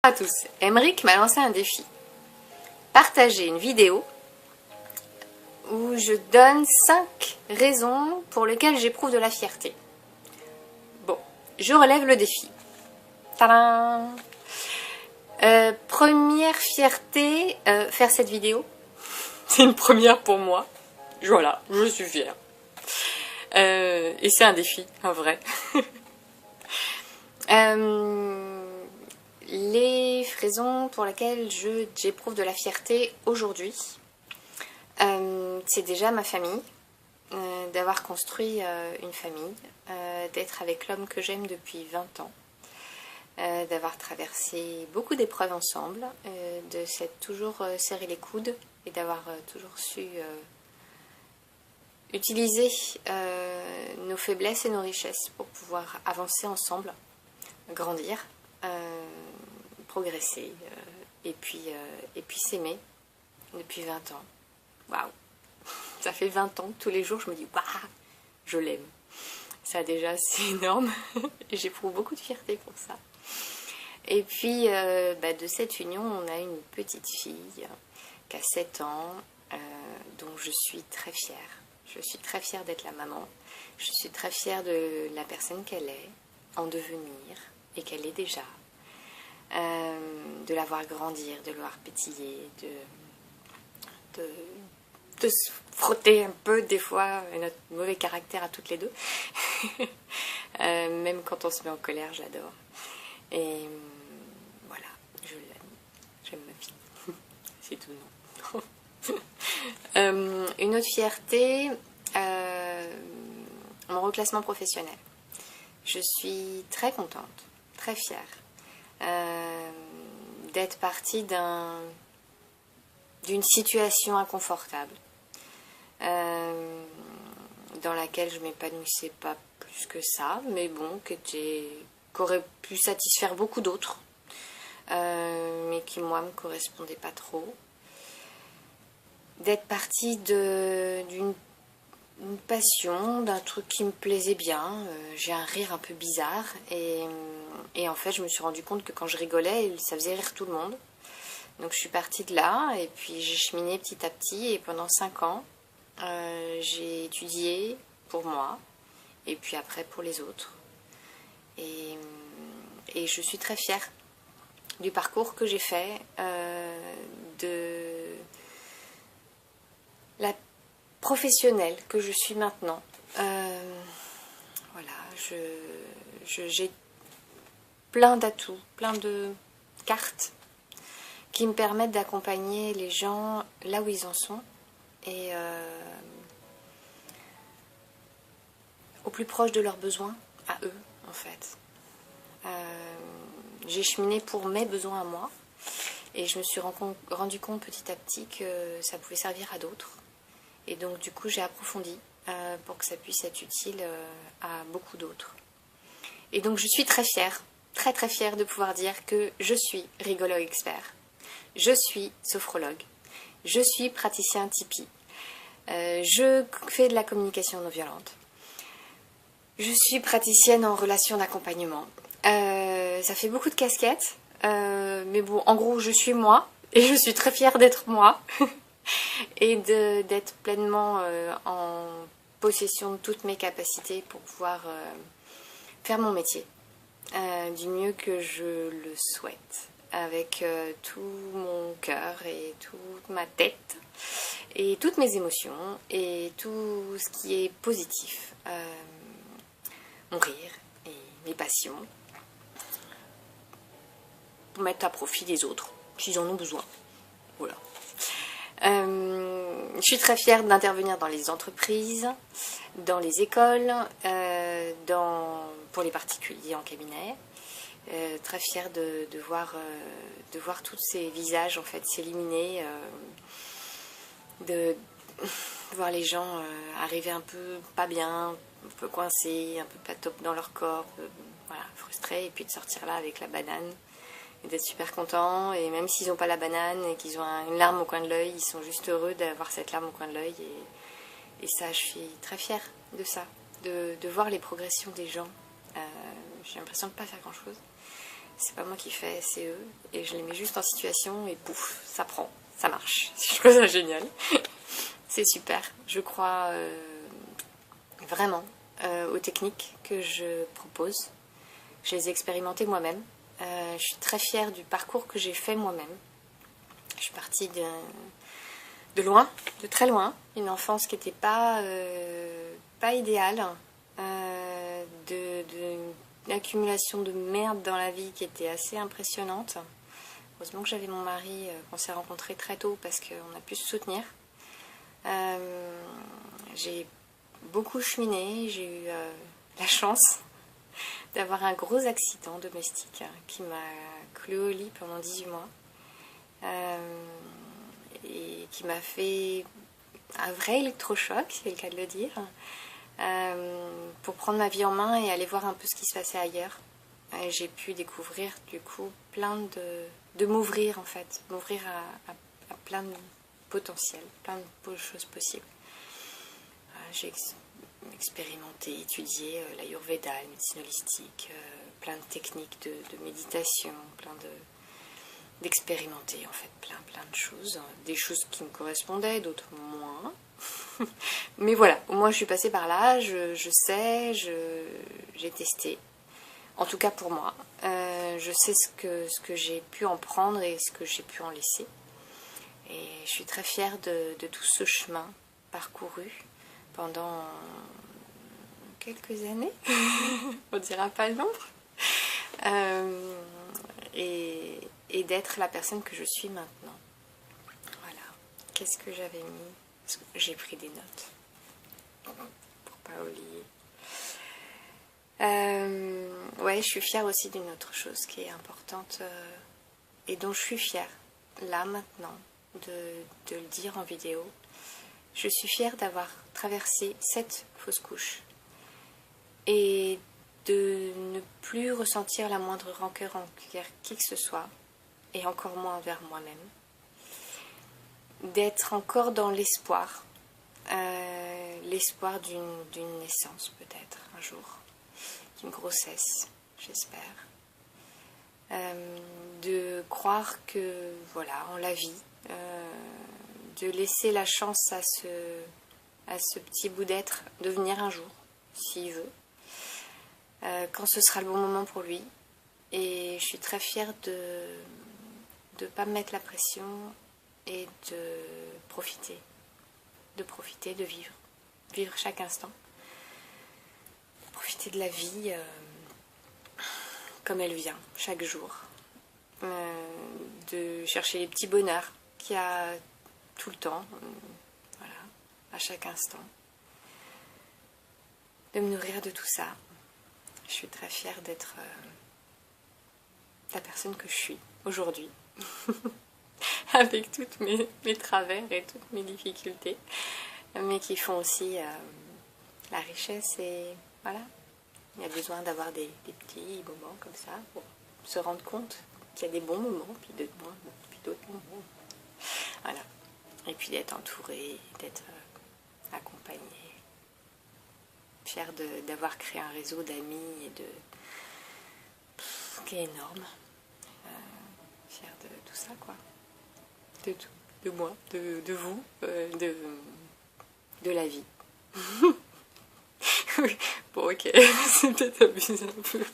Bonjour à tous, Emeric m'a lancé un défi. Partager une vidéo où je donne 5 raisons pour lesquelles j'éprouve de la fierté. Bon, je relève le défi. Tadam! Première fierté, faire cette vidéo. C'est une première pour moi. Voilà, je suis fière. Et c'est un défi, un vrai. Les raisons pour lesquelles j'éprouve de la fierté aujourd'hui, c'est déjà ma famille, d'avoir construit une famille, d'être avec l'homme que j'aime depuis 20 ans, d'avoir traversé beaucoup d'épreuves ensemble, de s'être toujours serré les coudes et d'avoir toujours su utiliser nos faiblesses et nos richesses pour pouvoir avancer ensemble, grandir, progresser et puis s'aimer depuis 20 ans. Waouh! Ça fait 20 ans, tous les jours je me dis waouh, je l'aime. Ça déjà c'est énorme et j'éprouve beaucoup de fierté pour ça. Et puis de cette union on a une petite fille qui a 7 ans dont je suis très fière. Je suis très fière d'être la maman. Je suis très fière de la personne qu'elle est en devenir et qu'elle est déjà. De la voir grandir, de la voir pétiller, de se frotter un peu des fois, notre mauvais caractère à toutes les deux. Même quand on se met en colère, j'adore. Et voilà, je l'aime. J'aime ma fille. C'est tout, non. Une autre fierté, mon reclassement professionnel. Je suis très contente, très fière d'être partie d'une situation inconfortable dans laquelle je m'épanouissais pas plus que ça, mais bon, qu'aurait pu satisfaire beaucoup d'autres, mais qui moi me correspondait pas trop. D'être partie d'une passion, d'un truc qui me plaisait bien. J'ai un rire un peu bizarre et en fait je me suis rendu compte que quand je rigolais, ça faisait rire tout le monde. Donc je suis partie de là et puis j'ai cheminé petit à petit et pendant 5 ans j'ai étudié pour moi et puis après pour les autres. Et je suis très fière du parcours que j'ai fait, de la professionnelle que je suis maintenant. Voilà, j'ai plein d'atouts, plein de cartes qui me permettent d'accompagner les gens là où ils en sont et au plus proche de leurs besoins, à eux en fait. J'ai cheminé pour mes besoins à moi et je me suis rendu compte petit à petit que ça pouvait servir à d'autres. Et donc du coup j'ai approfondi pour que ça puisse être utile à beaucoup d'autres. Et donc je suis très fière, très très fière de pouvoir dire que je suis rigologue expert. Je suis sophrologue. Je suis praticien Tipeee. Je fais de la communication non violente. Je suis praticienne en relation d'accompagnement. Ça fait beaucoup de casquettes. Mais bon, en gros, je suis moi. Et je suis très fière d'être moi. Et d'être pleinement en possession de toutes mes capacités pour pouvoir faire mon métier du mieux que je le souhaite, avec tout mon cœur et toute ma tête et toutes mes émotions et tout ce qui est positif, mon rire et mes passions, pour mettre à profit des autres s'ils en ont besoin. Voilà. Je suis très fière d'intervenir dans les entreprises, dans les écoles, pour les particuliers en cabinet. Très fière de voir tous ces visages en fait s'éliminer, de voir les gens arriver un peu pas bien, un peu coincés, un peu pas top dans leur corps, voilà, frustrés, et puis de sortir là avec la banane. Et d'être super contents, et même s'ils n'ont pas la banane et qu'ils ont une larme au coin de l'œil, ils sont juste heureux d'avoir cette larme au coin de l'œil, et ça, je suis très fière de ça, de voir les progressions des gens. J'ai l'impression de ne pas faire grand chose. c'est pas moi qui fais, c'est eux. Et je les mets juste en situation et pouf, ça prend, ça marche. Je trouve ça génial. C'est super. Je crois vraiment aux techniques que je propose. Je les ai expérimentées moi-même. Je suis très fière du parcours que j'ai fait moi-même. Je suis partie de loin, de très loin. Une enfance qui n'était pas idéale. Une accumulation de merde dans la vie qui était assez impressionnante. Heureusement que j'avais mon mari qu'on s'est rencontrés très tôt parce qu'on a pu se soutenir. J'ai beaucoup cheminé, j'ai eu la chance d'avoir un gros accident domestique qui m'a cloué au lit pendant 18 mois et qui m'a fait un vrai électrochoc, c'est le cas de le dire, pour prendre ma vie en main et aller voir un peu ce qui se passait ailleurs. J'ai pu découvrir du coup plein de m'ouvrir en fait, m'ouvrir à plein de potentiels, plein de choses possibles. J'ai expérimenté, étudié l'Ayurveda, la médecine holistique, plein de techniques de méditation, plein d'expérimenter en fait plein de choses, des choses qui me correspondaient, d'autres moins. Mais voilà, au moins je suis passée par là, je sais, j'ai testé. En tout cas pour moi, je sais ce que j'ai pu en prendre et ce que j'ai pu en laisser. Et je suis très fière de tout ce chemin parcouru pendant quelques années, on dira pas le nombre, et d'être la personne que je suis maintenant. Voilà. Qu'est-ce que j'avais mis? J'ai pris des notes pour pas oublier. Ouais, je suis fière aussi d'une autre chose qui est importante et dont je suis fière là maintenant de le dire en vidéo. Je suis fière d'avoir traversé 7 fausses couches et de ne plus ressentir la moindre rancœur envers qui que ce soit et encore moins envers moi-même. D'être encore dans l'espoir, l'espoir d'une naissance peut-être un jour, d'une grossesse, j'espère. De croire que voilà, en la vie, de laisser la chance à ce petit bout d'être de venir un jour, s'il veut, quand ce sera le bon moment pour lui. Et je suis très fière de ne pas me mettre la pression et de profiter, de vivre chaque instant, profiter de la vie comme elle vient, chaque jour, de chercher les petits bonheurs qu'il y a tout le temps, voilà, à chaque instant, de me nourrir de tout ça. Je suis très fière d'être la personne que je suis aujourd'hui, avec toutes mes travers et toutes mes difficultés, mais qui font aussi la richesse. Et voilà, il y a besoin d'avoir des petits moments comme ça pour se rendre compte qu'il y a des bons moments, puis d'autres moments. Voilà. Et puis d'être entourée, d'être accompagnée. Fière d'avoir créé un réseau d'amis et qui est énorme. Fière de tout ça, quoi. De tout. De moi, de vous, de la vie. Oui. Bon, ok, c'est peut-être abusé un peu.